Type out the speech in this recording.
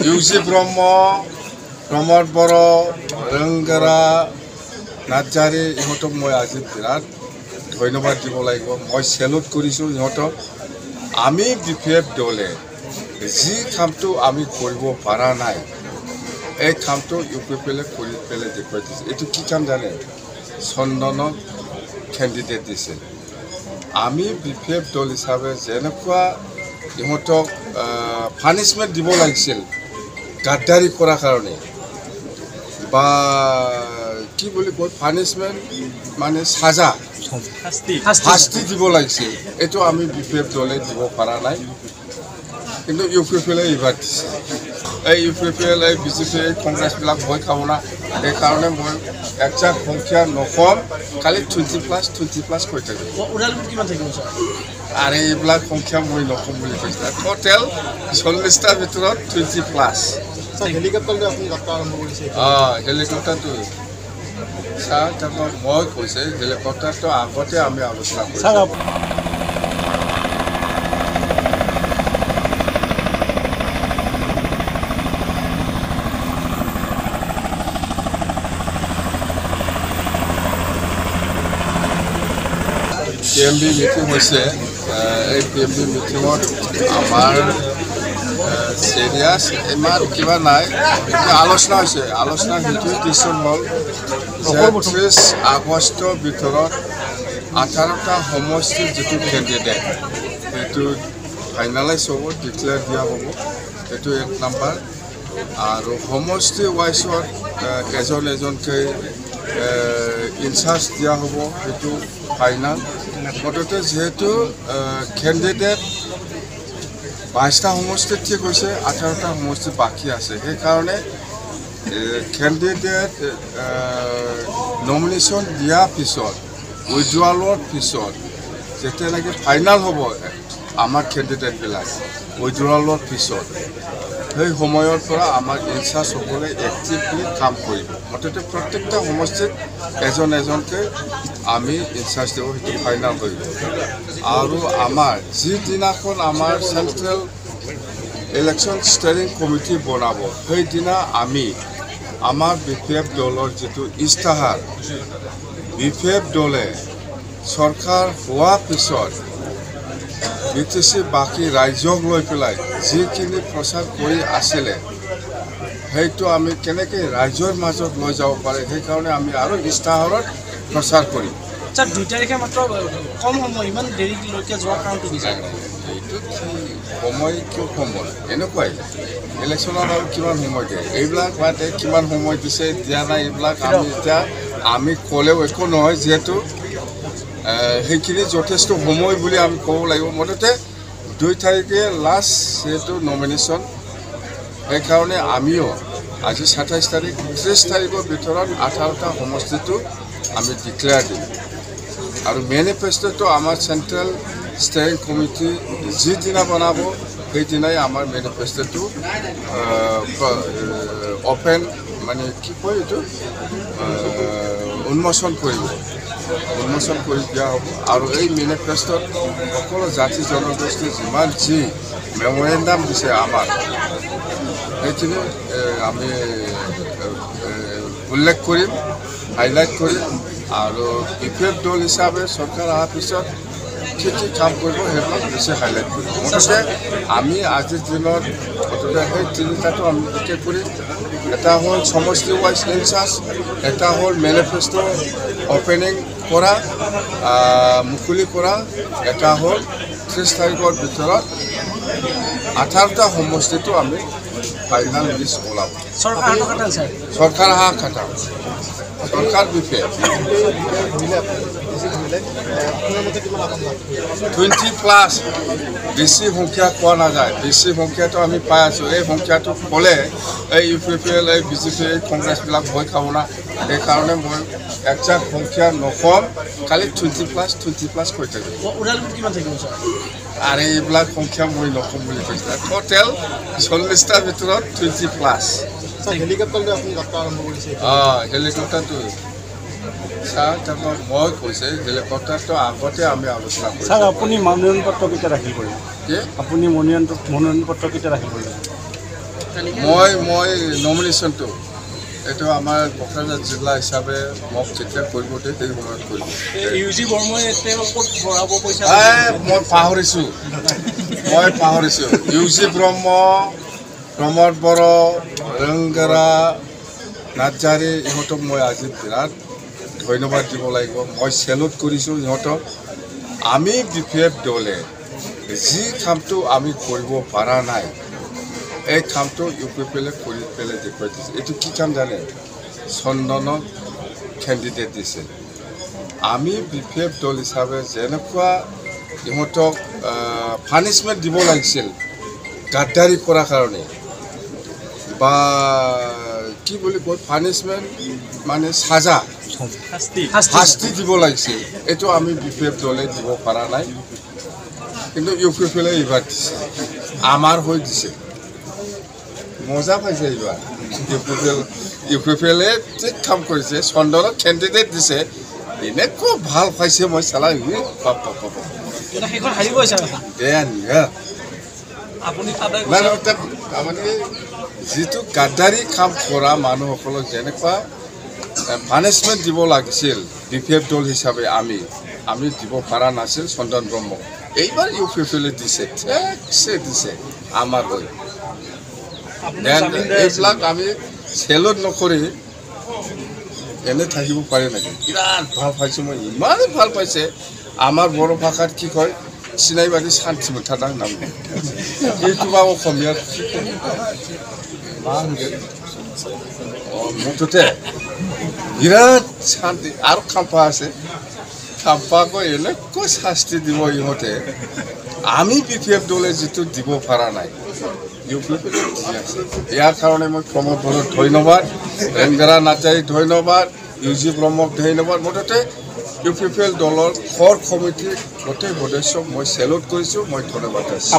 UG ব্ৰহ্ম, প্ৰমোদ বড়, ৰংগৰা, নাৰ্জাৰী ইহঁতক মই আজি বিৰাট ধন্যবাদ দিব লাগিব। মই চেলুট কৰিছোঁ ইহঁতক। আমি BPF দলে যি কামটো আমি কৰিব পৰা নাই, এই কামটো UPPলে কৰি পেলাই দেখুৱাই দিছে। এইটো কি কাম জানে? চন্দনক কেণ্ডিডেট দিছে। আমি BPF দল হিচাপে যেনেকুৱা ইহঁতক পানিছমেণ্ট দিব লাগিছিল গাদ্দাৰী কৰাৰ কাৰণে, বা কি বুলি কয় পানিছমেণ্ট মানে সাজা শাস্তি দিব লাগিছিল, এইটো আমি BPF দলে দিব পৰা নাই। কিন্তু UPPলে এইবাৰ দিছে। এই UPPL, এই BJP, এই কংগ্ৰেছবিলাক ভয় খাব না। সেইকাৰণে মই একজাক্ট সংখ্যা নকম, খালি 20+ কৈ থাকিব। আৰু এইবিলাক সংখ্যা মই নকম বুলি কৈছিলোঁ। টোটেল 40টাৰ ভিতৰত 20+। হেলিকপ্টাৰটো আপুনি যাত্ৰা আৰম্ভ কৰিছে? হেলিকপ্টাৰটো মই কৈছে হেলিকপ্টাৰটো আগতে আমি আলোচনা কৰিছোঁ। PMB মিটিং হৈছে। এই PMB মিটিঙত আমাৰ চিৰিয়াছ ইমান কিবা নাই, আলোচনা হৈছে। আলোচনাৰ সেইটো ডিচিশ্যন হ'ল যে 30 আগষ্টৰ ভিতৰত 18টা সমষ্টিৰ যিটো কেণ্ডিডেট সেইটো ফাইনেলাইজ হ'ব, ডিক্লেয়াৰ দিয়া হ'ব। সেইটো 1 নম্বৰ। আৰু সমষ্টি ৱাইজত এজন এজনকৈ ইনচাৰ্জ দিয়া হ'ব, সেইটো ফাইনেল। মুঠতে যিহেতু কেণ্ডিডেট 22টা সমষ্টিত ঠিক হৈছে, 18টা সমষ্টি বাকী আছে। সেইকাৰণে কেণ্ডিডেট নমিনেশ্যন দিয়াৰ পিছত, উইড্ৰৱালৰ পিছত, যেতিয়ালৈকে ফাইনেল হ'ব আমাৰ কেণ্ডিডেটবিলাক উইড্ৰৱালৰ পিছত, সেই সময়ৰ পৰা আমাৰ ইনচাৰ্জসকলে এক্টিভলি কাম কৰিব। মুঠতে প্ৰত্যেকটা সমষ্টিত এজন এজনকৈ আমি ইনচাৰ্জ দিব, সেইটো ফাইনেল কৰিব। আৰু আমাৰ যিদিনাখন আমাৰ চেণ্ট্ৰেল ইলেকশ্যন ষ্টেৰিং কমিটি বনাব, সেইদিনা আমি আমাৰ BPF দলৰ যিটো ইস্তাহাৰ, BPF দলে চৰকাৰ হোৱাৰ পিছত BTC বাকী ৰাজ্যক লৈ পেলাই যিখিনি প্ৰচাৰ কৰি আছিলে, সেইটো আমি কেনেকৈ ৰাজ্যৰ মাজত লৈ যাব পাৰে, সেইকাৰণে আমি আৰু ইস্তাহাৰত প্ৰচাৰ কৰিম। 2 তাৰিখে মাত্ৰ কম সময়, ইমান দেৰিলৈকে যোৱাৰ কাৰণটো কি? এইটো সময় কিয় সময় এনেকুৱাই, ইলেকশ্যনত আৰু কিমান সময় দিয়ে, এইবিলাক বাদে কিমান সময় দিছে দিয়া নাই এইবিলাক আমি ক'লেও একো নহয়, যিহেতু সেইখিনি যথেষ্ট সময় বুলি আমি ক'ব লাগিব। মুঠতে 2 তাৰিখে লাষ্ট যিহেতু নমিনেশ্যন, সেইকাৰণে আমিও আজি 27 তাৰিখ, 30 তাৰিখৰ ভিতৰত 18টা সমষ্টিটো আমি ডিক্লেয়াৰ দিম। আৰু মেনিফেষ্টোটো আমাৰ চেণ্ট্ৰেল ষ্টেৰিং কমিটি যিদিনা বনাব, সেইদিনাই আমাৰ মেনিফেষ্টোটো অপেন মানে কি কয় এইটো উন্মোচন কৰি দিয়া হ'ব। আৰু এই মেনিফেষ্টোত সকলো জাতি জনগোষ্ঠী যিমান যি মেমৰেণ্ডাম দিছে আমাক, সেইখিনি আমি উল্লেখ কৰিম, হাইলাইট কৰিম। আৰু BPF দল হিচাপে চৰকাৰ অহাৰ পিছত কি কি কাম কৰিব সেইবিলাক বেছি হাইলাইট কৰিম। মুঠতে আমি আজিৰ দিনত মুঠতে সেই 3টাটো আমি একে কৰিম। এটা হ'ল সমষ্টি ৱাইজ ইনচাৰ্জ, এটা হ'ল মেনিফেষ্টো অপেনিং কৰা, মুকলি কৰা, এটা হ'ল 30 তাৰিখৰ ভিতৰত 18টা সমষ্টিটো আমি ফাইনেল লিষ্ট ওলাব। চৰকাৰ অহা খাটা চৰকাৰ BPF 20+, বেছি সংখ্যা কোৱা নাযায়, বেছি সংখ্যাটো আমি পাই আছোঁ। এই সংখ্যাটো ক'লে এই UPPL, এই BJP, এই কংগ্ৰেছবিলাক ভয় খাব না। সেইকাৰণে মই একজাক্ট সংখ্যা নকম, খালি 20+ কৈ থাকিব। আৰু এইবিলাক সংখ্যা মই নকম বুলি কৈছিলোঁ। টোটেল 40টাৰ ভিতৰত 20+। হেলিকপ্টাৰটো আপুনি যাত্ৰা আৰম্ভ কৰিছে? হেলিকপ্টাৰটো মই কৈছে হেলিকপ্টাৰটো আগতে আমি আলোচনা কৰিছোঁ। স্যাৰ, আপুনি মনোনয়ন পত্ৰ কেতিয়া দাখিল কৰিব? আপুনি মনোনয়ন পত্ৰ কেতিয়া দাখিল কৰিব? মই নমিনেশ্যনটো এইটো আমাৰ কোকৰাঝাৰ জিলা হিচাপে মোক যেতিয়া কৰিব দিয়ে সেই সময়ত কৰিব। ইউজি বৰ্মই এতিয়া ক'ত ভৰাব পইচা? মই পাহৰিছোঁ ইউজি ব্ৰহ্ম, প্ৰমোদ বড়ো, ৰংগৰা, নাৰ্জাৰী ইহঁতক মই আজি বিৰাট ধন্যবাদ দিব লাগিব। মই চেলুট কৰিছোঁ ইহঁতক। আমি BPF দলে যি কামটো আমি কৰিব পৰা নাই এই কামটো UPPলে কৰি পেলাই দেখুৱাই দিছে। এইটো কি কাম জানে? চন্দনক কেণ্ডিডেট দিছে। আমি BPF দল হিচাপে যেনেকুৱা ইহঁতক পানিছমেণ্ট দিব লাগিছিল গাদ্দাৰী কৰাৰ কাৰণে বা কি বুলি কয় পানিছমেণ্ট মানে সাজা শাস্তি দিব লাগিছিল, এইটো আমি BPF দলে দিব পৰা নাই। কিন্তু UPPলে এইবাৰ দিছে, আমাৰ হৈ দিছে। মজা পাইছে এইবাৰ UPPলে ঠিক কাম কৰিছে। চন্দনক কেণ্ডিডেট দিছে, এনেকুৱা ভাল পাইছে। মই চালা তাৰমানে যিটো গাদ্দাৰী কাম কৰা মানুহসকলক যেনেকুৱা পানিছমেণ্ট দিব লাগিছিল BPF দল হিচাপে আমি দিব পৰা নাছিল চন্দন ব্ৰহ্মক। এইবাৰ UPPলে দিছে, ঠিকছে দিছে আমাৰ হৈ। এইবিলাক আমি চেলুট নকৰি এনে থাকিব পাৰি নেকি? বিৰাট ভাল পাইছোঁ মই, ইমানেই ভাল পাইছে। আমাৰ বড়ো ভাষাত কি কয় চিনাইবাদী শান্তি মোঠাদাং নাম। এইটো বা অসমীয়াত মুঠতে বিৰাট শান্তি। আৰু খাম্পা আছে, খাম্পাকৈ এনেকৈ শাস্তি দিব ইহঁতে আমি BPF দলে যিটো দিব পৰা নাই UPPলে দি আছে। ইয়াৰ কাৰণে মই প্ৰমোদ বড়োক ধন্যবাদ, ৰেংগৰা নাৰ্জাৰীক ধন্যবাদ, ইউজি ব্ৰহ্মক ধন্যবাদ। মুঠতে UPPL দলৰ কোৰ কমিটিৰ গোটেই সদস্যক মই চেলুট কৰিছোঁ, মই ধন্যবাদ দিছোঁ।